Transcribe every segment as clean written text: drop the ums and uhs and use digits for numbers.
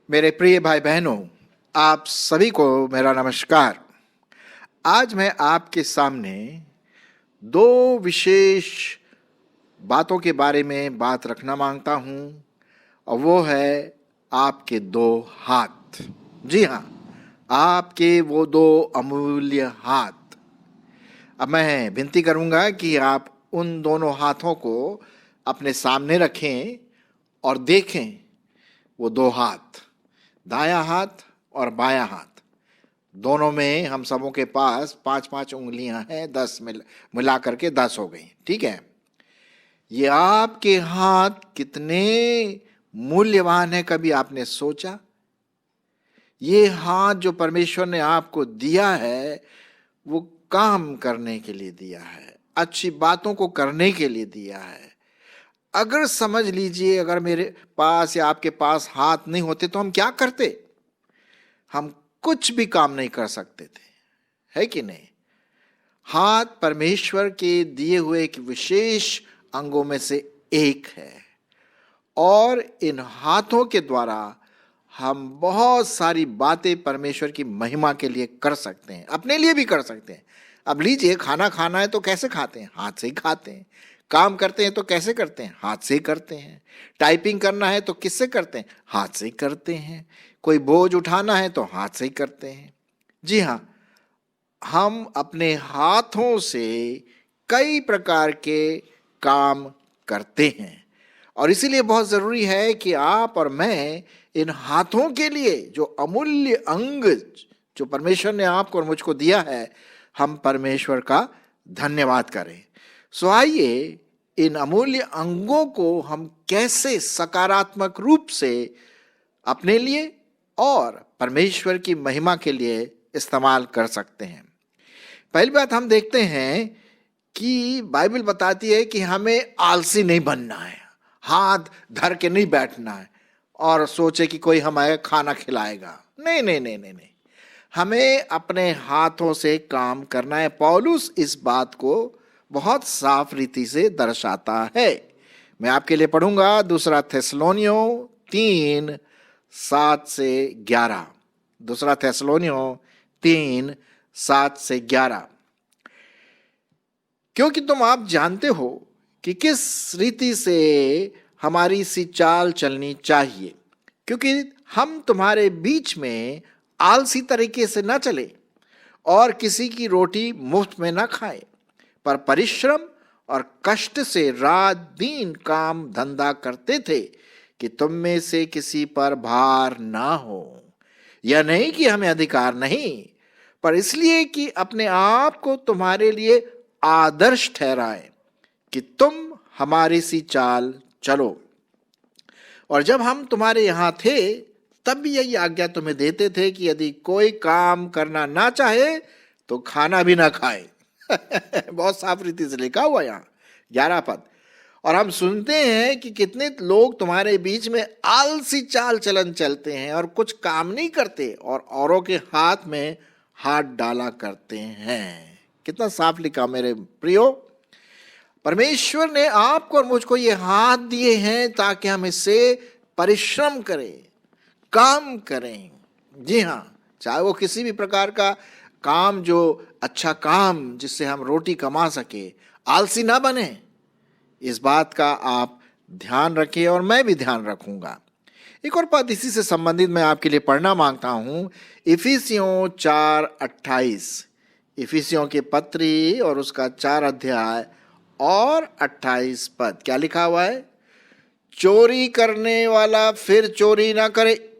मेरे प्रिय भाई बहनों, आप सभी को मेरा नमस्कार। आज मैं आपके सामने दो विशेष बातों के बारे में बात रखना मांगता हूं, और वो है आपके दो हाथ। जी हाँ, आपके वो दो अमूल्य हाथ। अब मैं विनती करूंगा कि आप उन दोनों हाथों को अपने सामने रखें और देखें। वो दो हाथ, दायां हाथ और बायां हाथ, दोनों में हम सबों के पास 5-5 उंगलियां हैं। 10 मिला करके 10 हो गई। ठीक है, ये आपके हाथ कितने मूल्यवान है, कभी आपने सोचा? ये हाथ जो परमेश्वर ने आपको दिया है, वो काम करने के लिए दिया है, अच्छी बातों को करने के लिए दिया है। अगर समझ लीजिए, अगर मेरे पास या आपके पास हाथ नहीं होते तो हम क्या करते? हम कुछ भी काम नहीं कर सकते थे, है कि नहीं? हाथ परमेश्वर के दिए हुए एक विशेष अंगों में से एक है, और इन हाथों के द्वारा हम बहुत सारी बातें परमेश्वर की महिमा के लिए कर सकते हैं, अपने लिए भी कर सकते हैं। अब लीजिए, खाना खाना है तो कैसे खाते हैं? हाथ से ही खाते हैं। काम करते हैं तो कैसे करते हैं? हाथ से ही करते हैं। टाइपिंग करना है तो किससे करते हैं? हाथ से ही करते हैं। कोई बोझ उठाना है तो हाथ से ही करते हैं। जी हाँ, हम अपने हाथों से कई प्रकार के काम करते हैं, और इसीलिए बहुत जरूरी है कि आप और मैं इन हाथों के लिए जो अमूल्य अंग जो परमेश्वर ने आपको और मुझको दिया है, हम परमेश्वर का धन्यवाद करें। सो आइए, इन अमूल्य अंगों को हम कैसे सकारात्मक रूप से अपने लिए और परमेश्वर की महिमा के लिए इस्तेमाल कर सकते हैं। पहली बात हम देखते हैं कि बाइबल बताती है कि हमें आलसी नहीं बनना है, हाथ धर के नहीं बैठना है और सोचे कि कोई हमें खाना खिलाएगा। नहीं नहीं नहीं नहीं नहीं, हमें अपने हाथों से काम करना है। पौलुस इस बात को बहुत साफ रीति से दर्शाता है। मैं आपके लिए पढ़ूंगा 2 थेसलोनियों 3:7-11। 2 थेसलोनियों 3:7-11। क्योंकि तुम आप जानते हो कि किस रीति से हमारी सी चाल चलनी चाहिए, क्योंकि हम तुम्हारे बीच में आलसी तरीके से न चले और किसी की रोटी मुफ्त में न खाए, पर परिश्रम और कष्ट से रात दिन काम धंधा करते थे कि तुम में से किसी पर भार ना हो। यह नहीं कि हमें अधिकार नहीं, पर इसलिए कि अपने आप को तुम्हारे लिए आदर्श ठहराए कि तुम हमारी सी चाल चलो। और जब हम तुम्हारे यहां थे तब भी यही आज्ञा तुम्हें देते थे कि यदि कोई काम करना ना चाहे तो खाना भी ना खाए। बहुत साफ रीति से लिखा हुआ यहाँ 11 पद। और हम सुनते हैं कि कितने लोग तुम्हारे बीच में आलसी चाल चलन चलते हैं और कुछ काम नहीं करते और औरों के हाथ में हाथ डाला करते हैं। कितना साफ लिखा मेरे प्रियो। परमेश्वर ने आपको और मुझको ये हाथ दिए हैं ताकि हम इससे परिश्रम करें, काम करें। जी हाँ, चाहे वो किसी भी प्रकार का काम, जो अच्छा काम जिससे हम रोटी कमा सके, आलसी ना बने। इस बात का आप ध्यान रखिए और मैं भी ध्यान रखूंगा। एक और पद इसी से संबंधित मैं आपके लिए पढ़ना मांगता हूं, इफिसियों 4:28। इफिसियों के पत्री और उसका 4 अध्याय और 28 पद। क्या लिखा हुआ है? चोरी करने वाला फिर चोरी ना करे,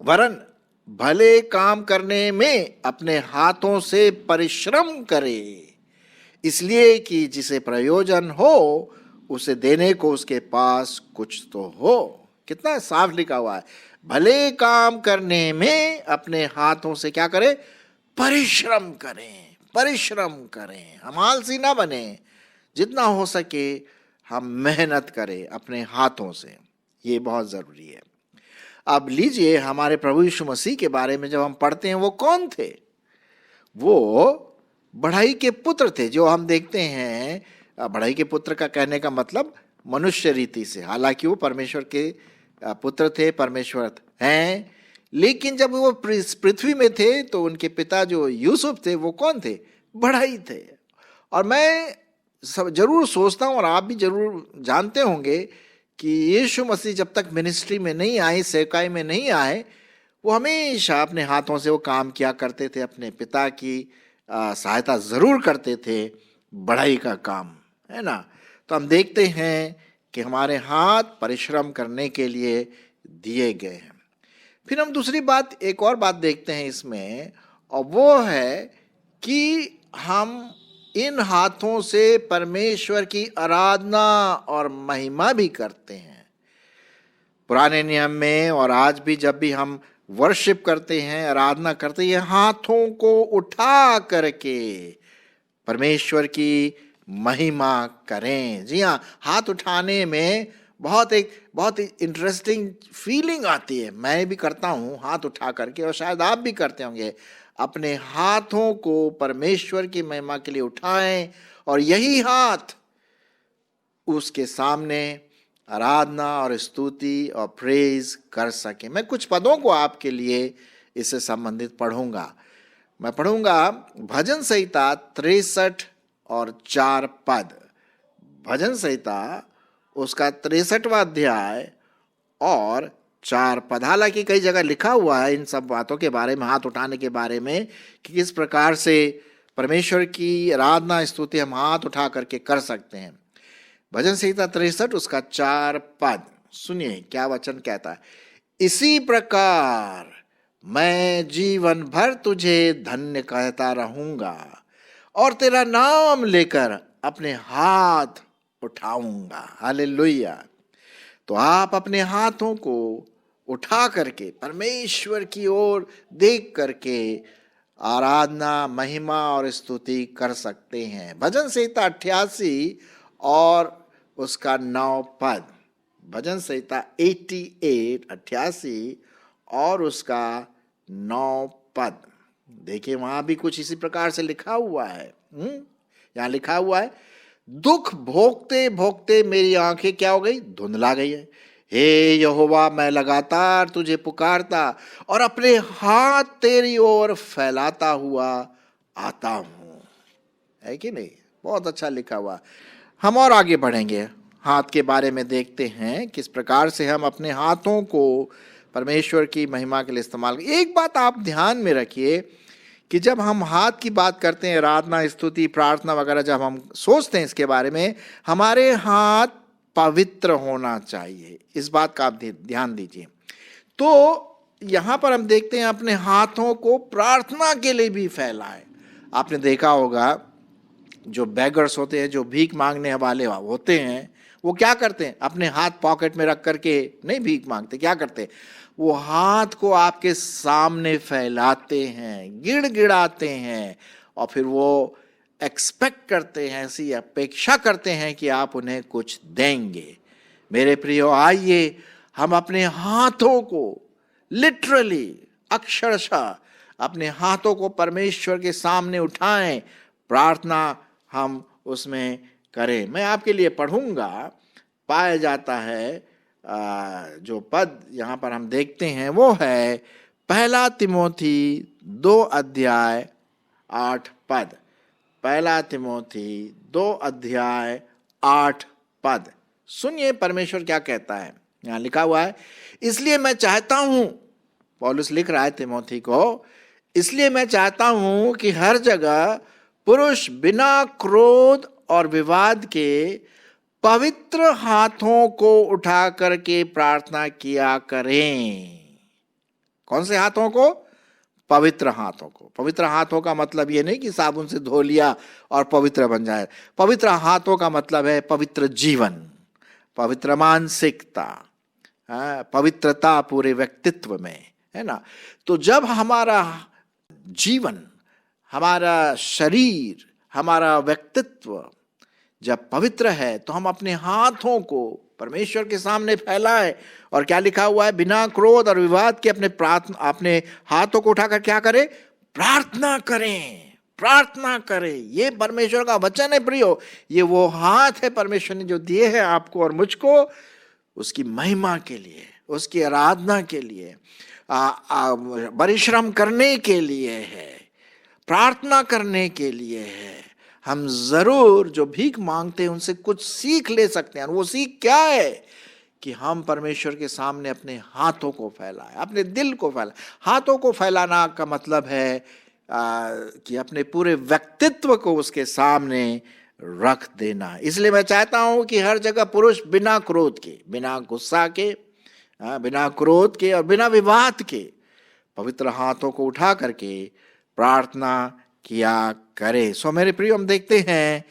वरन भले काम करने में अपने हाथों से परिश्रम करे, इसलिए कि जिसे प्रयोजन हो उसे देने को उसके पास कुछ तो हो। कितना साफ लिखा हुआ है। भले काम करने में अपने हाथों से क्या करें? परिश्रम करें, परिश्रम करें। हम आलसी ना बने, जितना हो सके हम मेहनत करें अपने हाथों से, ये बहुत जरूरी है। अब लीजिए, हमारे प्रभु यीशु मसीह के बारे में जब हम पढ़ते हैं, वो कौन थे? वो बढ़ई के पुत्र थे, जो हम देखते हैं बढ़ई के पुत्र का कहने का मतलब मनुष्य रीति से, हालांकि वो परमेश्वर के पुत्र थे, परमेश्वर हैं, लेकिन जब वो पृथ्वी में थे तो उनके पिता जो यूसुफ थे वो कौन थे? बढ़ई थे। और मैं सब जरूर सोचता हूँ, और आप भी जरूर जानते होंगे कि यीशु मसीह जब तक मिनिस्ट्री में नहीं आए, सेवकाई में नहीं आए, वो हमेशा अपने हाथों से वो काम किया करते थे, अपने पिता की सहायता जरूर करते थे, बढ़ई का काम, है ना। तो हम देखते हैं कि हमारे हाथ परिश्रम करने के लिए दिए गए हैं। फिर हम दूसरी बात, एक और बात देखते हैं इसमें, और वो है कि हम इन हाथों से परमेश्वर की आराधना और महिमा भी करते हैं। पुराने नियम में और आज भी जब भी हम वर्शिप करते हैं, आराधना करते हैं, हाथों को उठा करके परमेश्वर की महिमा करें। जी हाँ, हाथ उठाने में बहुत इंटरेस्टिंग फीलिंग आती है। मैं भी करता हूँ हाथ उठा करके, और शायद आप भी करते होंगे। अपने हाथों को परमेश्वर की महिमा के लिए उठाएं, और यही हाथ उसके सामने आराधना और स्तुति और प्रेज कर सके। मैं कुछ पदों को आपके लिए इससे संबंधित पढ़ूंगा। मैं पढ़ूंगा भजन संहिता 63 और 4 पद। भजन संहिता उसका 63वां अध्याय और 4 पद। हालांकि कई जगह लिखा हुआ है इन सब बातों के बारे में, हाथ उठाने के बारे में, कि किस प्रकार से परमेश्वर की आराधना स्तुति हम हाथ उठा करके कर सकते हैं। भजन संहिता 63 उसका 4 पद सुनिए क्या वचन कहता है। इसी प्रकार मैं जीवन भर तुझे धन्य कहता रहूंगा और तेरा नाम लेकर अपने हाथ उठाऊंगा। हालेलुया। तो आप अपने हाथों को उठा करके परमेश्वर की ओर देख करके आराधना, महिमा और स्तुति कर सकते हैं। भजन संहिता 88 और उसका 9 पद। भजन संहिता 88 और उसका 9 पद देखिए, वहां भी कुछ इसी प्रकार से लिखा हुआ है। यहां लिखा हुआ है, दुख भोगते भोगते मेरी आंखें क्या हो गई? धुंधला गई है। हे यहोवा, मैं लगातार तुझे पुकारता और अपने हाथ तेरी ओर फैलाता हुआ आता हूं। है कि नहीं? बहुत अच्छा लिखा हुआ। हम और आगे बढ़ेंगे, हाथ के बारे में देखते हैं किस प्रकार से हम अपने हाथों को परमेश्वर की महिमा के लिए इस्तेमाल। एक बात आप ध्यान में रखिए कि जब हम हाथ की बात करते हैं, आराधना, स्तुति, प्रार्थना वगैरह, जब हम सोचते हैं इसके बारे में, हमारे हाथ पवित्र होना चाहिए। इस बात का आप ध्यान दीजिए। तो यहां पर हम देखते हैं अपने हाथों को प्रार्थना के लिए भी फैलाएं। आपने देखा होगा जो बेगर्स होते हैं, जो भीख मांगने वाले होते हैं, वो क्या करते हैं? अपने हाथ पॉकेट में रख करके नहीं भीख मांगते, क्या करते हैं? वो हाथ को आपके सामने फैलाते हैं, गिड़गिड़ाते हैं, और फिर वो एक्सपेक्ट करते हैं, ऐसी अपेक्षा करते हैं कि आप उन्हें कुछ देंगे। मेरे प्रियो, आइए हम अपने हाथों को लिटरली, अक्षरशः अपने हाथों को परमेश्वर के सामने उठाएं, प्रार्थना हम उसमें करें। मैं आपके लिए पढ़ूंगा। पाया जाता है जो पद यहाँ पर हम देखते हैं वो है 1 तिमोथी 2 अध्याय 8 पद। 1 तिमोथी 2 अध्याय 8 पद सुनिए परमेश्वर क्या कहता है। यहाँ लिखा हुआ है, इसलिए मैं चाहता हूं, पौलुस लिख रहा है तिमोथी को, इसलिए मैं चाहता हूं कि हर जगह पुरुष बिना क्रोध और विवाद के पवित्र हाथों को उठा करके प्रार्थना किया करें। कौन से हाथों को? पवित्र हाथों को। पवित्र हाथों का मतलब ये नहीं कि साबुन से धो लिया और पवित्र बन जाए। पवित्र हाथों का मतलब है पवित्र जीवन, पवित्र मानसिकता, पवित्रता पूरे व्यक्तित्व में, है ना। तो जब हमारा जीवन, हमारा शरीर, हमारा व्यक्तित्व जब पवित्र है तो हम अपने हाथों को परमेश्वर के सामने फैलाएं। और क्या लिखा हुआ है? बिना क्रोध और विवाद के अपने हाथों को उठाकर क्या करें? प्रार्थना करें। प्रार्थना करे। ये परमेश्वर का वचन है प्रियो, ये वो हाथ है परमेश्वर ने जो दिए हैं आपको और मुझको, उसकी महिमा के लिए, उसकी आराधना के लिए, परिश्रम करने के लिए है, प्रार्थना करने के लिए है। हम जरूर जो भीख मांगते हैं उनसे कुछ सीख ले सकते हैं। और वो सीख क्या है कि हम परमेश्वर के सामने अपने हाथों को फैलाएं, अपने दिल को फैलाएं। हाथों को फैलाना का मतलब है कि अपने पूरे व्यक्तित्व को उसके सामने रख देना। इसलिए मैं चाहता हूं कि हर जगह पुरुष बिना क्रोध के, बिना गुस्सा के, बिना क्रोध के और बिना विवाद के पवित्र हाथों को उठा करके प्रार्थना किया करे। सो मेरे प्रिय, हम देखते हैं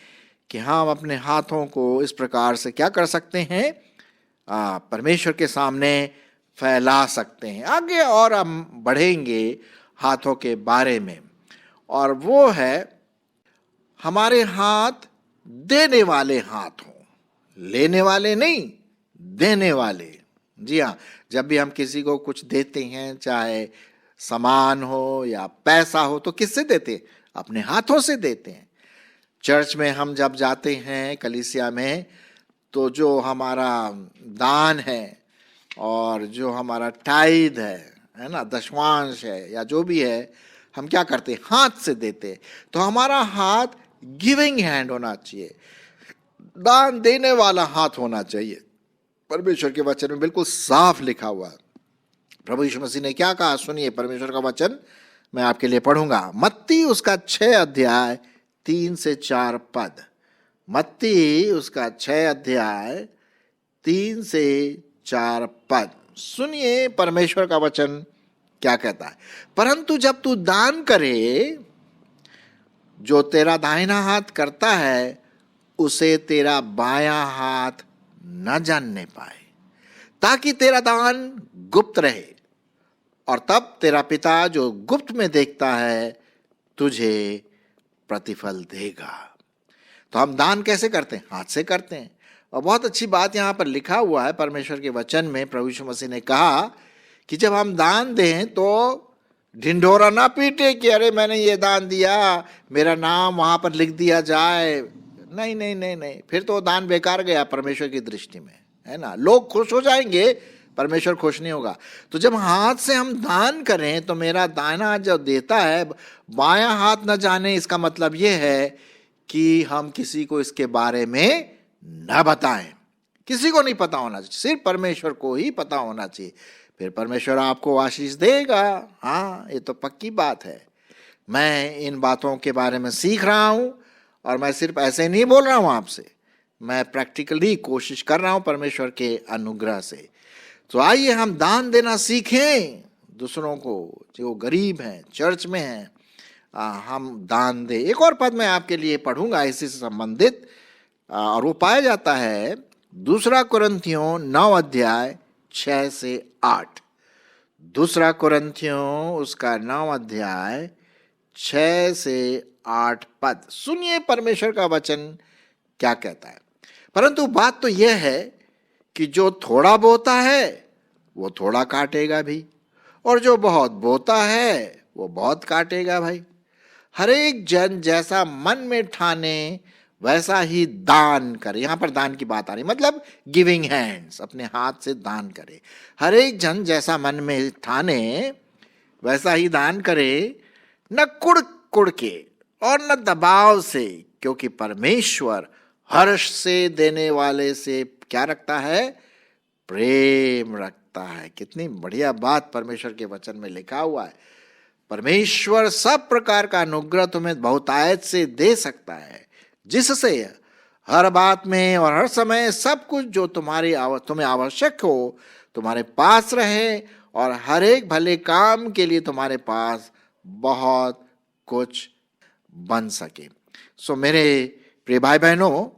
कि हम अपने हाथों को इस प्रकार से क्या कर सकते हैं, परमेश्वर के सामने फैला सकते हैं। आगे और हम बढ़ेंगे हाथों के बारे में, और वो है हमारे हाथ देने वाले हाथ हों, लेने वाले नहीं, देने वाले। जी हाँ, जब भी हम किसी को कुछ देते हैं, चाहे सामान हो या पैसा हो, तो किससे देते हैं? अपने हाथों से देते हैं। चर्च में हम जब जाते हैं, कलीसिया में, तो जो हमारा दान है और जो हमारा टाइद है ना, दशमांश है या जो भी है, हम क्या करते हैं? हाथ से देते हैं। तो हमारा हाथ गिविंग हैंड होना चाहिए, दान देने वाला हाथ होना चाहिए। परमेश्वर के वचन में बिल्कुल साफ लिखा हुआ है। प्रभु यीशु मसीह ने क्या कहा, सुनिए परमेश्वर का वचन मैं आपके लिए पढ़ूंगा। मत्ती उसका 6 अध्याय 3 से 4 पद। मत्ती उसका 6 अध्याय 3 से 4 पद। सुनिए परमेश्वर का वचन क्या कहता है। परंतु जब तू दान करे, जो तेरा दाहिना हाथ करता है उसे तेरा बायां हाथ न जानने पाए, ताकि तेरा दान गुप्त रहे, और तब तेरा पिता जो गुप्त में देखता है तुझे प्रतिफल देगा। तो हम दान कैसे करते हैं? हाथ से करते हैं। और बहुत अच्छी बात यहाँ पर लिखा हुआ है परमेश्वर के वचन में। प्रभु यीशु मसीह ने कहा कि जब हम दान दें तो ढिंढोरा ना पीटे कि अरे मैंने ये दान दिया, मेरा नाम वहां पर लिख दिया जाए। नहीं नहीं नहीं नहीं, फिर तो दान बेकार गया परमेश्वर की दृष्टि में, है ना। लोग खुश हो जाएंगे, परमेश्वर खुश नहीं होगा। तो जब हाथ से हम दान करें तो मेरा दाहिना हाथ जो देता है, बायां हाथ न जाने, इसका मतलब ये है कि हम किसी को इसके बारे में न बताएं। किसी को नहीं पता होना चाहिए, सिर्फ परमेश्वर को ही पता होना चाहिए। फिर परमेश्वर आपको आशीष देगा। हाँ, ये तो पक्की बात है। मैं इन बातों के बारे में सीख रहा हूं, और मैं सिर्फ ऐसे नहीं बोल रहा हूं आपसे, मैं प्रैक्टिकली कोशिश कर रहा हूं परमेश्वर के अनुग्रह से। तो आइए हम दान देना सीखें दूसरों को, जो गरीब हैं, चर्च में हैं, हम दान दें। एक और पद मैं आपके लिए पढ़ूंगा इसी से संबंधित, और वो पाया जाता है 2 कुरिन्थियों 9 अध्याय 6 से 8। 2 कुरिन्थियों उसका 9 अध्याय 6 से 8 पद। सुनिए परमेश्वर का वचन क्या कहता है। परंतु बात तो यह है कि जो थोड़ा बोता है वो थोड़ा काटेगा भी, और जो बहुत बोता है वो बहुत काटेगा भाई। हर एक जन जैसा मन में ठाने वैसा ही दान करे। यहां पर दान की बात आ रही, मतलब गिविंग हैंड्स, अपने हाथ से दान करे। हर एक जन जैसा मन में ठाने वैसा ही दान करे, न कुड़ कुड़ के और न दबाव से, क्योंकि परमेश्वर हर्ष से देने वाले से क्या रखता है? प्रेम रखता है। कितनी बढ़िया बात परमेश्वर के वचन में लिखा हुआ है। परमेश्वर सब प्रकार का अनुग्रह तुम्हें बहुतायत से दे सकता है, जिससे हर बात में और हर समय सब कुछ जो तुम्हें आवश्यक हो तुम्हारे पास रहे, और हर एक भले काम के लिए तुम्हारे पास बहुत कुछ बन सके। सो मेरे प्रिय भाई बहनों,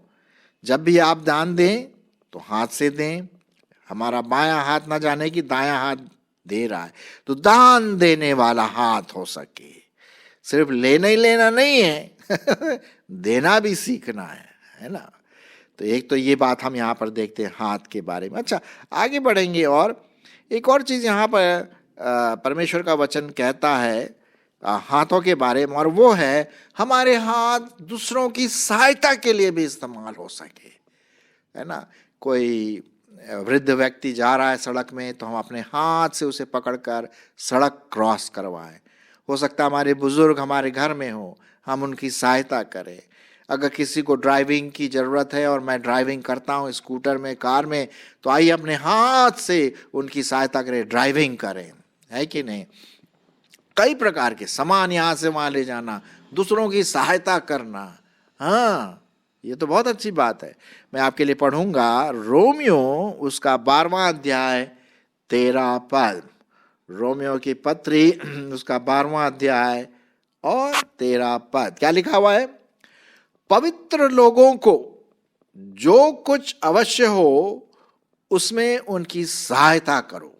जब भी आप दान दें तो हाथ से दें। हमारा बायां हाथ ना जाने कि दायां हाथ दे रहा है, तो दान देने वाला हाथ हो सके। सिर्फ लेना ही लेना नहीं है देना भी सीखना है ना। तो एक तो ये बात हम यहाँ पर देखते हैं हाथ के बारे में। अच्छा, आगे बढ़ेंगे, और एक और चीज यहाँ पर परमेश्वर का वचन कहता है हाथों के बारे में, और वो है हमारे हाथ दूसरों की सहायता के लिए भी इस्तेमाल हो सके, है ना। कोई वृद्ध व्यक्ति जा रहा है सड़क में तो हम अपने हाथ से उसे पकड़कर सड़क क्रॉस करवाएं। हो सकता है हमारे बुजुर्ग हमारे घर में हो, हम उनकी सहायता करें। अगर किसी को ड्राइविंग की ज़रूरत है और मैं ड्राइविंग करता हूँ स्कूटर में, कार में, तो आइए अपने हाथ से उनकी सहायता करें, ड्राइविंग करें, है कि नहीं। कई प्रकार के सामान यहाँ से वहाँ ले जाना, दूसरों की सहायता करना, हाँ, ये तो बहुत अच्छी बात है। मैं आपके लिए पढ़ूंगा रोमियो उसका 12वां अध्याय 13 पद। रोमियो की पत्री उसका 12वां अध्याय और 13 पद। क्या लिखा हुआ है? पवित्र लोगों को जो कुछ अवश्य हो उसमें उनकी सहायता करो।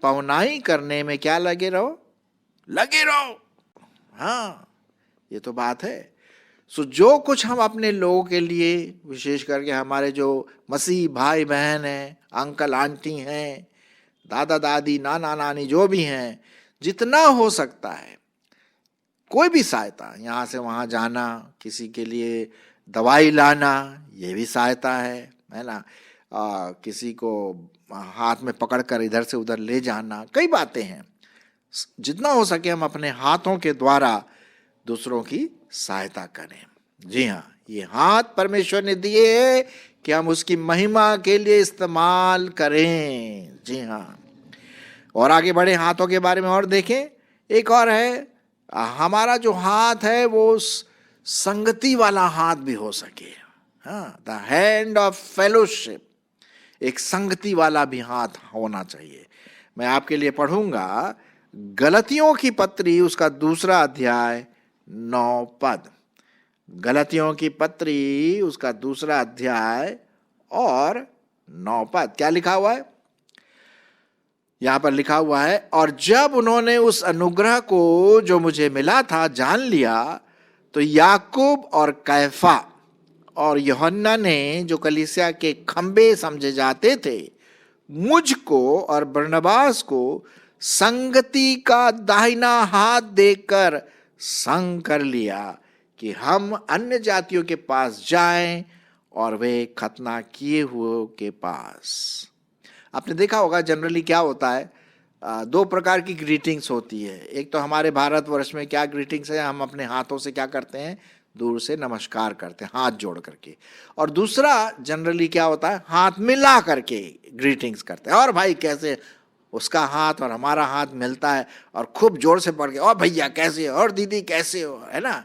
पहुनाई करने में क्या लगे रहो? लगे रहो। हाँ, ये तो बात है। सो जो कुछ हम अपने लोगों के लिए, विशेष करके हमारे जो मसीह भाई बहन हैं, अंकल आंटी हैं, दादा दादी, नाना नानी जो भी हैं, जितना हो सकता है कोई भी सहायता, यहाँ से वहाँ जाना, किसी के लिए दवाई लाना, ये भी सहायता है ना। किसी को हाथ में पकड़कर इधर से उधर ले जाना, कई बातें हैं। जितना हो सके हम अपने हाथों के द्वारा दूसरों की सहायता करें। जी हाँ, ये हाथ परमेश्वर ने दिए हैं कि हम उसकी महिमा के लिए इस्तेमाल करें। जी हाँ, और आगे बढ़े, हाथों के बारे में और देखें। एक और है, हमारा जो हाथ है वो संगति वाला हाथ भी हो सके। हाँ, द हैंड ऑफ फेलोशिप, एक संगति वाला भी हाथ होना चाहिए। मैं आपके लिए पढ़ूंगा गलतियों की पत्री उसका 2 अध्याय 9 पद। गलतियों की पत्री उसका 2 अध्याय और 9 पद। क्या लिखा हुआ है? यहां पर लिखा हुआ है, और जब उन्होंने उस अनुग्रह को जो मुझे मिला था जान लिया, तो याकूब और कैफा और यूहन्ना ने, जो कलीसिया के खंबे समझे जाते थे, मुझको और बरनबास को संगति का दाहिना हाथ देकर संग कर लिया कि हम अन्य जातियों के पास जाएं और वे खतना किए हुए के पास। आपने देखा होगा जनरली क्या होता है, 2 प्रकार की ग्रीटिंग्स होती है। एक तो हमारे भारतवर्ष में क्या ग्रीटिंग्स है, हम अपने हाथों से क्या करते हैं, दूर से नमस्कार करते हैं हाथ जोड़ करके। और दूसरा जनरली क्या होता है, हाथ मिला करके ग्रीटिंग्स करते हैं। और भाई कैसे, उसका हाथ और हमारा हाथ मिलता है और खूब जोर से पड़ के, और भैया कैसे हो, और दीदी कैसे हो, है ना।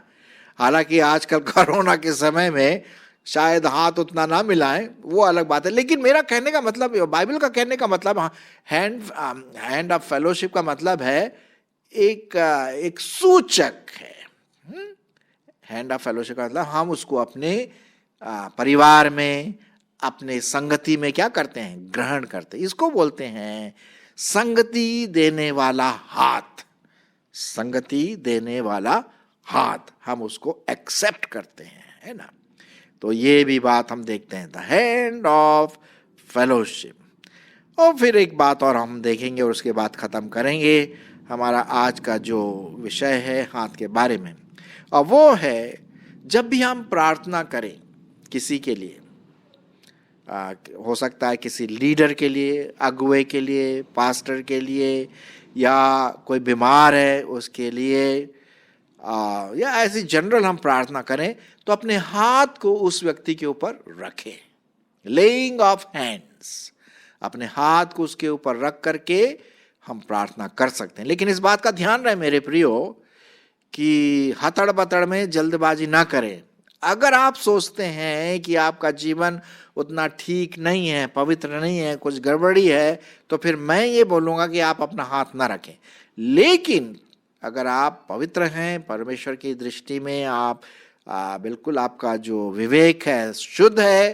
हालांकि आजकल कोरोना के समय में शायद हाथ उतना ना मिलाएं, वो अलग बात है। लेकिन मेरा कहने का मतलब, बाइबल का कहने का मतलब, हैंड ऑफ फेलोशिप का मतलब है एक सूचक है। हैंड ऑफ फेलोशिप का मतलब हम उसको अपने परिवार में, अपने संगति में क्या करते हैं, ग्रहण करते हैं। इसको बोलते हैं संगति देने वाला हाथ। संगति देने वाला हाथ, हम उसको एक्सेप्ट करते हैं, है ना। तो ये भी बात हम देखते हैं, द हैंड ऑफ फेलोशिप। और फिर एक बात और हम देखेंगे और उसके बाद ख़त्म करेंगे हमारा आज का जो विषय है हाथ के बारे में। और वो है, जब भी हम प्रार्थना करें किसी के लिए, हो सकता है किसी लीडर के लिए, अगुवे के लिए, पास्टर के लिए, या कोई बीमार है उसके लिए, या ऐसी जनरल हम प्रार्थना करें, तो अपने हाथ को उस व्यक्ति के ऊपर रखें। लेइंग ऑफ हैंड्स, अपने हाथ को उसके ऊपर रख करके हम प्रार्थना कर सकते हैं। लेकिन इस बात का ध्यान रहे मेरे प्रियो कि हथड़ बतड़ में जल्दबाजी ना करें। अगर आप सोचते हैं कि आपका जीवन उतना ठीक नहीं है, पवित्र नहीं है, कुछ गड़बड़ी है, तो फिर मैं ये बोलूँगा कि आप अपना हाथ ना रखें। लेकिन अगर आप पवित्र हैं, परमेश्वर की दृष्टि में आप बिल्कुल, आपका जो विवेक है शुद्ध है,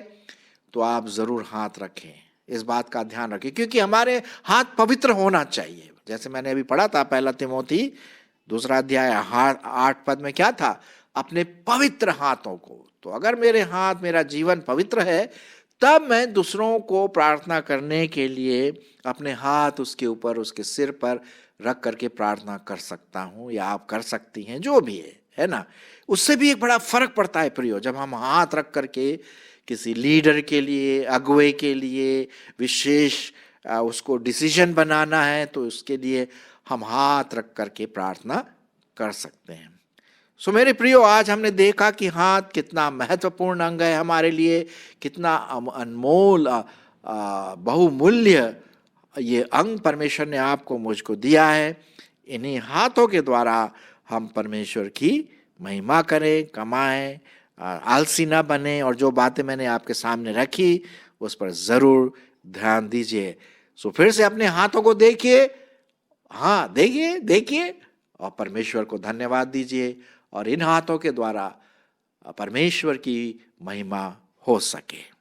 तो आप ज़रूर हाथ रखें। इस बात का ध्यान रखें, क्योंकि हमारे हाथ पवित्र होना चाहिए। जैसे मैंने अभी पढ़ा था 1 तिमोथी 2 अध्याय 8 पद में क्या था, अपने पवित्र हाथों को। तो अगर मेरे हाथ, मेरा जीवन पवित्र है, तब मैं दूसरों को प्रार्थना करने के लिए अपने हाथ उसके ऊपर, उसके सिर पर रख करके प्रार्थना कर सकता हूँ या आप कर सकती हैं, जो भी है ना, उससे भी एक बड़ा फर्क पड़ता है प्रियो। जब हम हाथ रख करके किसी लीडर के लिए, अगुवे के लिए विशेष उसको डिसीजन बनाना है तो उसके लिए हम हाथ रख करके प्रार्थना कर सकते हैं। सो मेरे प्रियो, आज हमने देखा कि हाथ कितना महत्वपूर्ण अंग है हमारे लिए, कितना अनमोल बहुमूल्य ये अंग परमेश्वर ने आपको मुझको दिया है। इन्हीं हाथों के द्वारा हम परमेश्वर की महिमा करें, कमाएं, आलसी ना बने, और जो बातें मैंने आपके सामने रखी उस पर ज़रूर ध्यान दीजिए। सो फिर से अपने हाथों को देखिए, हाँ देखिए देखिए, और परमेश्वर को धन्यवाद दीजिए, और इन हाथों के द्वारा परमेश्वर की महिमा हो सके।